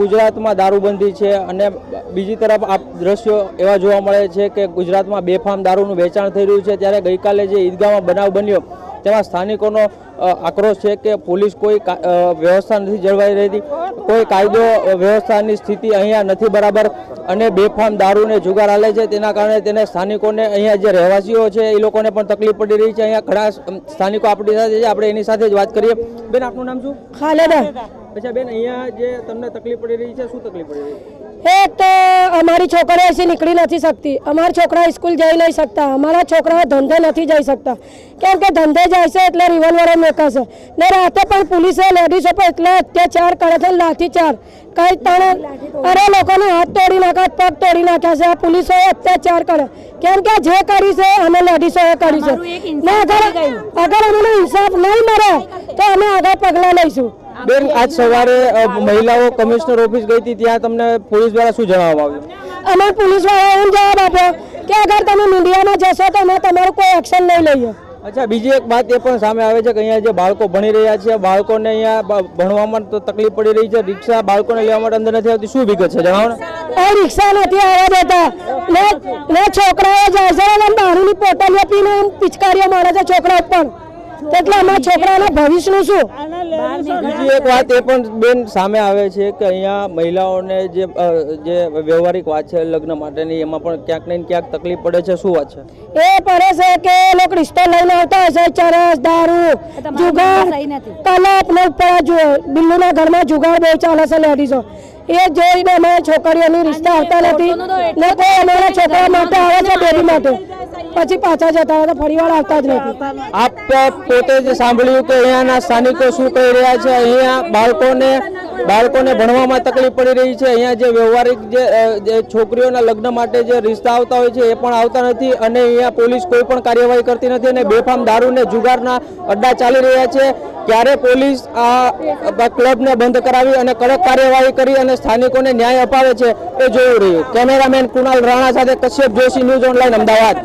ગુજરાતમાં દારૂબંધી છે અને બીજી તરફ આ દ્રશ્યો એવા જોવા મળે છે કે ગુજરાતમાં બેફામ દારૂનું વેચાણ થઈ રહ્યું છે। ત્યારે ગઈકાલે જે ઈદગાહમાં બનાવ બન્યો તેમાં સ્થાનિકોનો આક્રોશ છે કે પોલીસ કોઈ વ્યવસ્થા નથી જળવાઈ રહી, કોઈ કાયદો વ્યવસ્થાની સ્થિતિ અહીંયા નથી બરાબર અને બેફામ દારૂને જુગાર હાલે છે। તેના કારણે તેને સ્થાનિકોને અહીંયા જે રહેવાસીઓ છે એ લોકોને પણ તકલીફ પડી રહી છે। અહીંયા ઘણા સ્થાનિકો આપણી સાથે છે, આપણે એની સાથે જ વાત કરીએ। બેન, આપનું નામ શું? ખાલેદા। अच्छा बेन, अहिया जे तमने तकलीफ पड़ी रही है, शू तकलीफ पड़ी रही है? एक तो हमारी छोकरा ऐसे निकली नहीं सकती, हमारा छोकरा स्कूल जा नहीं सकता, हमारा छोकरा धंधे नहीं जा सकता केम के धंधे जाए से एटले रिवॉल्वर मेकाशे ने राते पण पुलिसे लेडीजो पर एटले अत्याचार करे छे, लाठीचार कई तणे अरे लोकोने हाथ तोड़ी नाख्या, पग तोड़ी नाख्या छे। पुलिसोए अत्याचार करे केम के जे करी छे अमे लेडीजोए करी छे ने अगर अમને इंसाफ नहीं મળે तो અમે આગળ પગલા લઈશું। બેન, આજ સવારે મહિલાઓ કમિશનર ઓફિસ ગઈ હતી, ત્યાં તમને પોલીસ દ્વારા શું જણાવવામાં આવ્યું? અમાર પોલીસ વાળાએ એમ જવાબ આપ્યો કે અગર તમે મીડિયામાં જશો તો અમે તમારું કોઈ એક્શન નહીં લઈએ। अच्छा, બીજી એક વાત એ પણ સામે આવે છે કે અહીંયા જે બાળકો ભણી રહ્યા છે, બાળકોને અહીંયા ભણવામાં તો તકલીફ પડી રહી છે, રિક્ષા બાળકોને લેવા માટે અંદર નથી આવતી, શું વિગત છે જણાવો ને? એ રિક્ષા નથી આવવા દેતા ને છોકરાઓ જાય છે અને દારૂની બોટલીઓ પીને પિચકારીઓ મારે છે છોકરા ઉપર, એટલે અમારા છોકરાના ભવિષ્યનું શું? બીજી એક વાત એ પણ બેન સામે આવે છે કે અહીંયા મહિલાઓને જે વ્યવહારિક વાત છે લગ્ન માટેની, એમાં પણ ક્યાંક ને ક્યાંક તકલીફ પડે છે, શું વાત છે? એ પડે છે કે લોકો રિશ્તો લઈને આવતા હોય છે, ચરસ, દારૂ, જુગાર, કલપ ને ઉપર બિલ્લુના ઘરમાં જુગાર બહુ ચાલે છે લેડીઝો, એ જોઈને અમારા છોકરીઓની રિશ્તા આવતા નથી ને કોઈ અમારા છોકરા માટે આવે છે બેબી માટે, પછી પાછા જતા હોય તો ફરીવાર આવતા જ નથી। આપ પોતે જ સાંભળ્યું કે અહીંયાના સ્થાનિકો શું કહી રહ્યા છે। અહીંયા બાળકોને ભણવામાં તકલીફ પડી રહી છે, અહીંયા જે વ્યવહારિક જે છોકરીઓના લગ્ન માટે જે રિશ્તા આવતા હોય છે એ પણ આવતા નથી અને અહીંયા પોલીસ કોઈ પણ કાર્યવાહી કરતી નથી અને બેફામ દારૂને જુગારના અડ્ડા ચાલી રહ્યા છે। ક્યારે પોલીસ આ ક્લબને બંધ કરાવી અને કડક કાર્યવાહી કરી અને સ્થાનિકોને ન્યાય અપાવે છે એ જોયું રહ્યું। કેમેરામેન કુણાલ રાણા સાથે કશ્યપ જોશી, ન્યૂઝ ઓનલાઈન, અમદાવાદ।